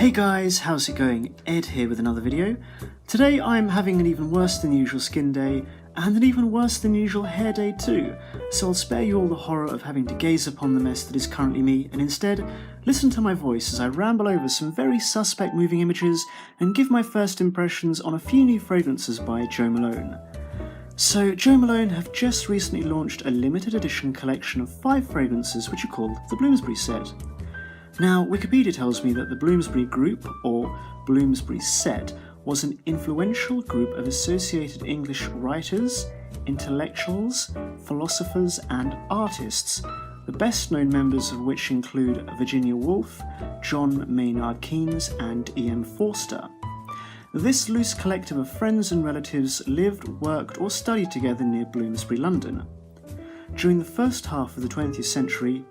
Hey guys, how's it going? Ed here with another video. Today I'm having an even worse than usual skin day and an even worse than usual hair day too, so I'll spare you all the horror of having to gaze upon the mess that is currently me and instead listen to my voice as I ramble over some very suspect moving images and give my first impressions on a few new fragrances by Jo Malone. So Jo Malone have just recently launched a limited edition collection of 5 fragrances which are called the Bloomsbury Set. Now, Wikipedia tells me that the Bloomsbury Group, or Bloomsbury Set, was an influential group of associated English writers, intellectuals, philosophers and artists, the best known members of which include Virginia Woolf, John Maynard Keynes and E.M. Forster. This loose collective of friends and relatives lived, worked or studied together near Bloomsbury, London. During the first half of the 20th century,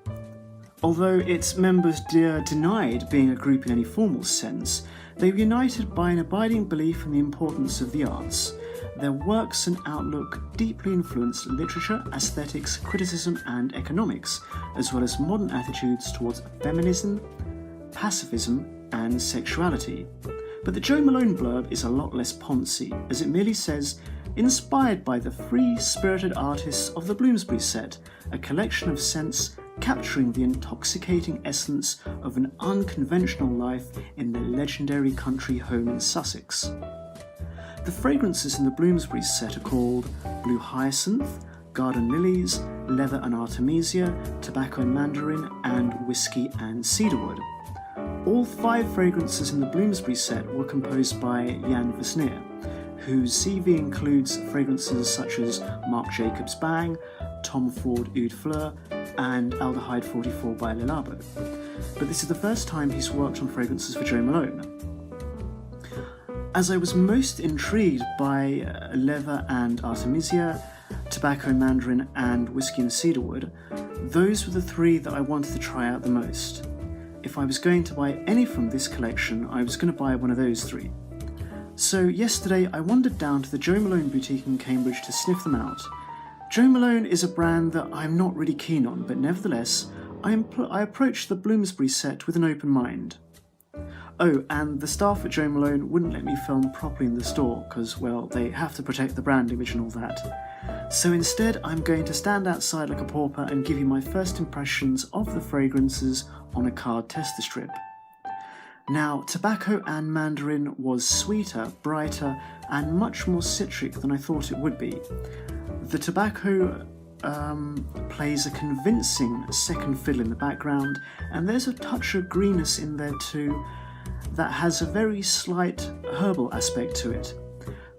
although its members denied being a group in any formal sense, they were united by an abiding belief in the importance of the arts. Their works and outlook deeply influenced literature, aesthetics, criticism and economics, as well as modern attitudes towards feminism, pacifism and sexuality. But the Jo Malone blurb is a lot less poncy, as it merely says, inspired by the free-spirited artists of the Bloomsbury Set, a collection of scents capturing the intoxicating essence of an unconventional life in their legendary country home in Sussex. The fragrances in the Bloomsbury Set are called Blue Hyacinth, Garden Lilies, Leather and Artemisia, Tobacco and Mandarin, and Whiskey and Cedarwood. All 5 fragrances in the Bloomsbury Set were composed by Jan Versneer, whose CV includes fragrances such as Marc Jacobs Bang, Tom Ford Oud Fleur, and Aldehyde 44 by Le Labo. But this is the first time he's worked on fragrances for Jo Malone. As I was most intrigued by Leather and Artemisia, Tobacco Mandarin and Whiskey and Cedarwood, those were the 3 that I wanted to try out the most. If I was going to buy any from this collection, I was going to buy one of those 3. So yesterday I wandered down to the Jo Malone boutique in Cambridge to sniff them out. Jo Malone is a brand that I'm not really keen on, but nevertheless, I approached the Bloomsbury Set with an open mind. Oh, and the staff at Jo Malone wouldn't let me film properly in the store, because, well, they have to protect the brand image and all that. So instead, I'm going to stand outside like a pauper and give you my first impressions of the fragrances on a card tester strip. Now, Tobacco and Mandarin was sweeter, brighter, and much more citric than I thought it would be. The Tobacco plays a convincing second fiddle in the background, and there's a touch of greenness in there too that has a very slight herbal aspect to it.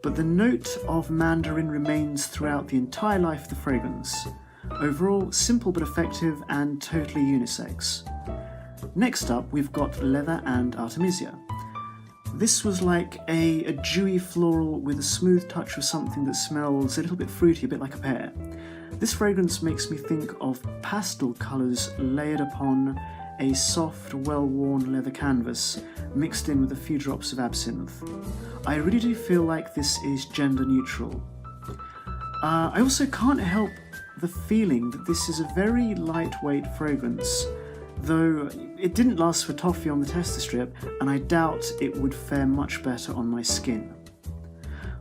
But the note of Mandarin remains throughout the entire life of the fragrance. Overall, simple but effective and totally unisex. Next up, we've got Leather and Artemisia. This was like a dewy floral with a smooth touch of something that smells a little bit fruity, a bit like a pear. This fragrance makes me think of pastel colours layered upon a soft, well-worn leather canvas, mixed in with a few drops of absinthe. I really do feel like this is gender neutral. I also can't help the feeling that this is a very lightweight fragrance, though it didn't last for toffee on the tester strip, and I doubt it would fare much better on my skin.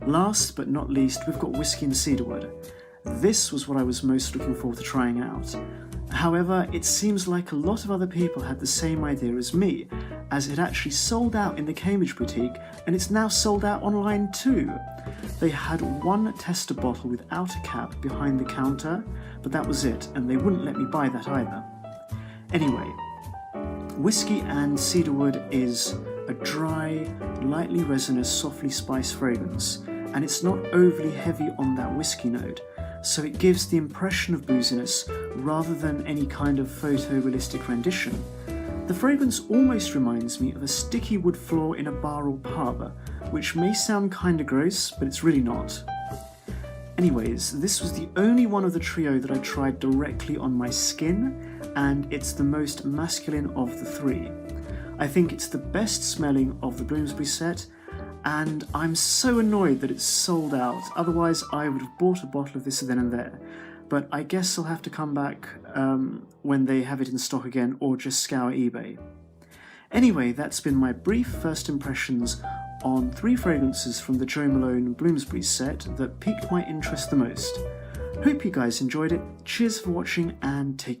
Last but not least, we've got Whiskey and Cedarwood. This was what I was most looking forward to trying out. However, it seems like a lot of other people had the same idea as me, as it actually sold out in the Cambridge boutique, and it's now sold out online too. They had one tester bottle without a cap behind the counter, but that was it, and they wouldn't let me buy that either. Anyway, Whiskey and Cedarwood is a dry, lightly resinous, softly spiced fragrance, and it's not overly heavy on that whiskey note, so it gives the impression of booziness rather than any kind of photorealistic rendition. The fragrance almost reminds me of a sticky wood floor in a bar or pub, which may sound kinda gross, but it's really not. Anyways, this was the only one of the trio that I tried directly on my skin, and it's the most masculine of the 3. I think it's the best smelling of the Bloomsbury Set, and I'm so annoyed that it's sold out, otherwise I would have bought a bottle of this then and there. But I guess I'll have to come back when they have it in stock again, or just scour eBay. Anyway, that's been my brief first impressions on 3 fragrances from the Jo Malone Bloomsbury set that piqued my interest the most. Hope you guys enjoyed it. Cheers for watching and take care.